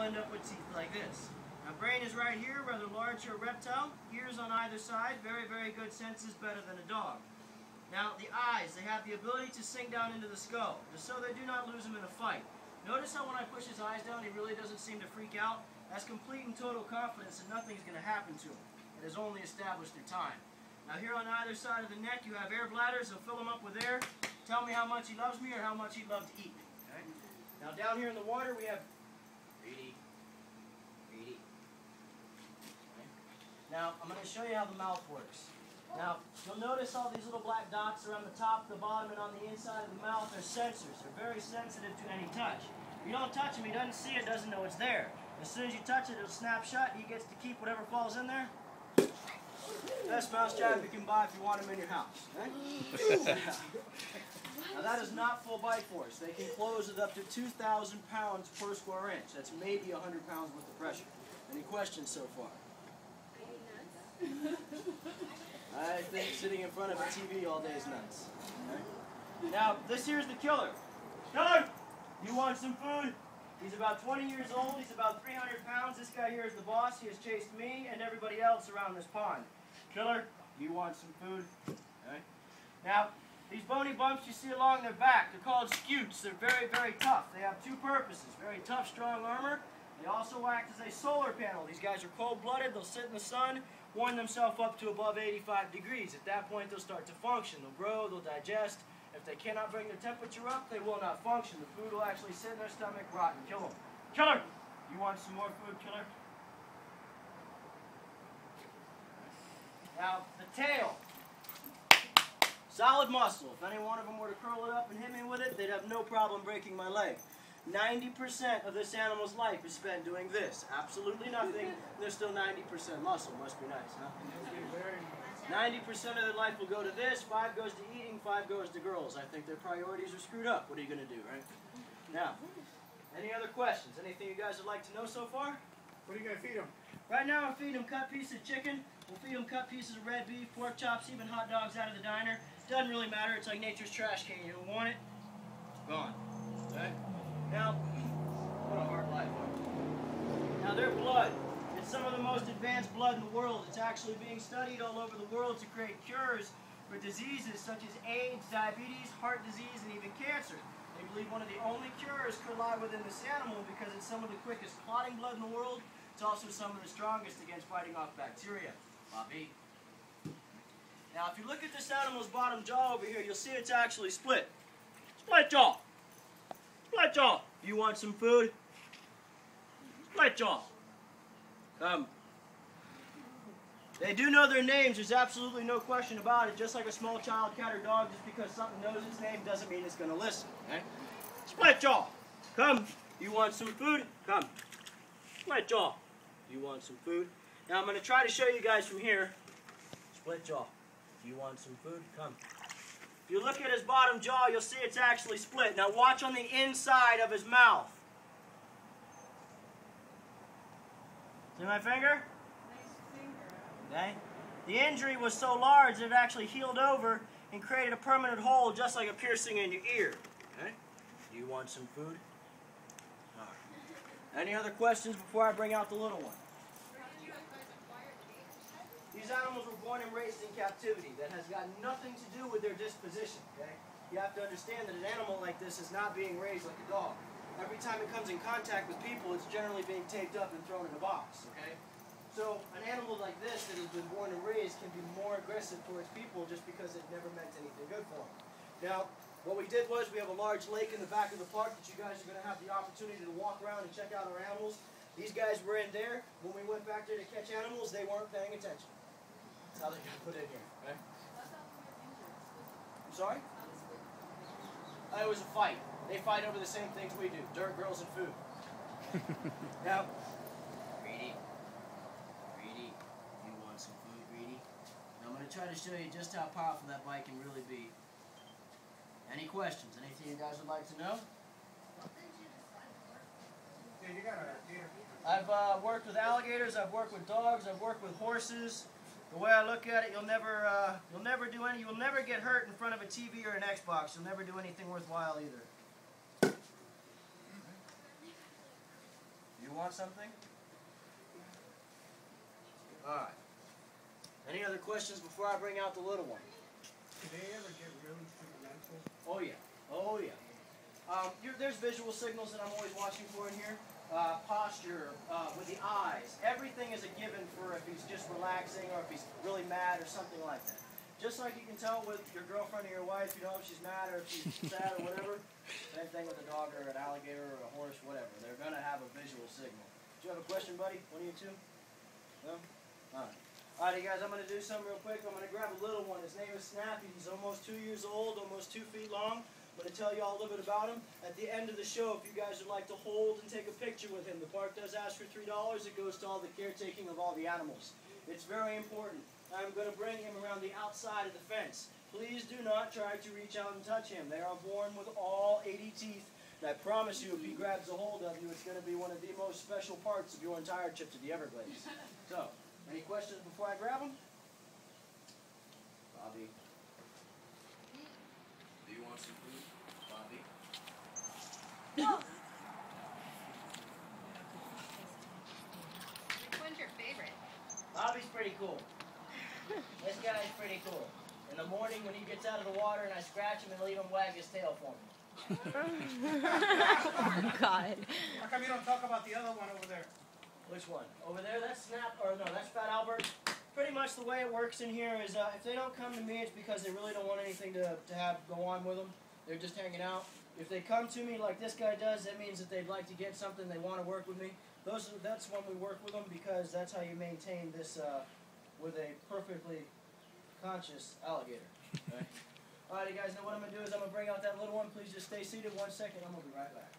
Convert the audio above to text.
end up with teeth like this. Now, brain is right here, rather large for a reptile. Ears on either side, very, very good senses, better than a dog. Now, the eyes, they have the ability to sink down into the skull, just so they do not lose them in a fight. Notice how when I push his eyes down, he really doesn't seem to freak out. That's complete and total confidence that nothing's going to happen to him. It is only established through time. Now, here on either side of the neck, you have air bladders. They'll fill them up with air. Tell me how much he loves me or how much he'd love to eat me. Okay? Now, down here in the water, we have Reedy. Okay. Now, I'm going to show you how the mouth works. Now, you'll notice all these little black dots around the top, the bottom, and on the inside of the mouth are sensors. They're very sensitive to any touch. If you don't touch him, he doesn't see it, doesn't know it's there. As soon as you touch it, it'll snap shut, and he gets to keep whatever falls in there. Best mousetrap you can buy if you want them in your house. Okay? Now, that is not full bite force. They can close with up to 2,000 pounds per square inch. That's maybe 100 pounds worth of pressure. Any questions so far? I think sitting in front of a TV all day is nuts. Okay? Now, this here's the killer. Killer! You want some food? He's about 20 years old. He's about 300 pounds. This guy here is the boss. He has chased me and everybody else around this pond. Killer, you want some food? Okay. Now, these bony bumps you see along their back, they're called scutes. They're very, very tough. They have two purposes. Very tough, strong armor. They also act as a solar panel. These guys are cold-blooded. They'll sit in the sun, warm themselves up to above 85 degrees. At that point, they'll start to function. They'll grow, they'll digest. If they cannot bring their temperature up, they will not function. The food will actually sit in their stomach, rot, and kill them. Killer! You want some more food, Killer? Now, the tail. Solid muscle. If any one of them were to curl it up and hit me with it, they'd have no problem breaking my leg. 90% of this animal's life is spent doing this. Absolutely nothing. There's still 90% muscle. Must be nice, huh? 90% of their life will go to this, 5 goes to eating, 5 goes to girls. I think their priorities are screwed up. What are you going to do, right? Now, any other questions? Anything you guys would like to know so far? What are you going to feed them? Right now, I'm feeding them cut pieces of chicken. We'll feed them cut pieces of red beef, pork chops, even hot dogs out of the diner. Doesn't really matter. It's like nature's trash can. You don't want it? Gone. Okay? Now, what a hard life. Now, their blood. It's some of the most advanced blood in the world. It's actually being studied all over the world to create cures for diseases such as AIDS, diabetes, heart disease, and even cancer. They believe one of the only cures could lie within this animal because it's some of the quickest clotting blood in the world. It's also some of the strongest against fighting off bacteria. Bobby. Now, if you look at this animal's bottom jaw over here, you'll see it's actually split. Split jaw. Split jaw. You want some food? Split jaw. They do know their names. There's absolutely no question about it. Just like a small child, cat, or dog, just because something knows its name doesn't mean it's going to listen. Okay? Split jaw. Come. You want some food? Come. Split jaw. You want some food? Now I'm going to try to show you guys from here. Split jaw. You want some food? Come. If you look at his bottom jaw, you'll see it's actually split. Now watch on the inside of his mouth. See my finger? Nice finger. Okay. The injury was so large that it actually healed over and created a permanent hole just like a piercing in your ear. Okay. Do you want some food? All right. Any other questions before I bring out the little one? These animals were born and raised in captivity. That has got nothing to do with their disposition. Okay. You have to understand that an animal like this is not being raised like a dog. Every time it comes in contact with people, it's generally being taped up and thrown in a box, okay? So an animal like this that has been born and raised can be more aggressive towards people just because it never meant anything good for them. Now, what we did was we have a large lake in the back of the park that you guys are going to have the opportunity to walk around and check out our animals. These guys were in there. When we went back there to catch animals, they weren't paying attention. That's how they got put in here, okay? I'm sorry? It was a fight. They fight over the same things we do. Dirt, girls, and food. Now, Greedy. Greedy. You want some food, Greedy? Now I'm going to try to show you just how powerful that bite can really be. Any questions? Anything you guys would like to know? Yeah, you got a gator. I've worked with alligators, I've worked with dogs, I've worked with horses. The way I look at it, you'll never get hurt in front of a TV or an Xbox. You'll never do anything worthwhile either. You want something? Alright. Any other questions before I bring out the little one? Do they ever get really temperamental? Oh yeah. Oh yeah. There's visual signals that I'm always watching for in here. Posture, with the eyes. Everything is a given for if he's just relaxing or if he's really mad or something like that. Just like you can tell with your girlfriend or your wife, you know, if she's mad or if she's sad or whatever. Same thing with a dog or an alligator or a horse, whatever. They're going to have a visual signal. Do you have a question, buddy? One of you two? No? Alright. Alrighty guys, I'm going to do something real quick. I'm going to grab a little one. His name is Snappy. He's almost 2 years old, almost 2 feet long. I'm going to tell you all a little bit about him. At the end of the show, if you guys would like to hold and take a picture with him, the park does ask for $3. It goes to all the caretaking of all the animals. It's very important. I'm going to bring him around the outside of the fence. Please do not try to reach out and touch him. They are born with all 80 teeth. And I promise you, if he grabs a hold of you, it's going to be one of the most special parts of your entire trip to the Everglades. So, any questions before I grab him? Bobby. Do you want some food? Bobby? Which one's your favorite? Bobby's pretty cool. This guy's pretty cool. In the morning when he gets out of the water and I scratch him and leave him wag his tail for me. Oh, God. How come you don't talk about the other one over there? Which one? Over there, that's Snap, or no, that's Fat Albert. Pretty much the way it works in here is if they don't come to me, it's because they really don't want anything to have go on with them. They're just hanging out. If they come to me like this guy does, that means that they'd like to get something, they want to work with me. That's when we work with them because that's how you maintain this with a perfectly conscious alligator. Okay? Alright, you guys know what I'm going to do is I'm going to bring out that little one. Please just stay seated 1 second. I'm going to be right back.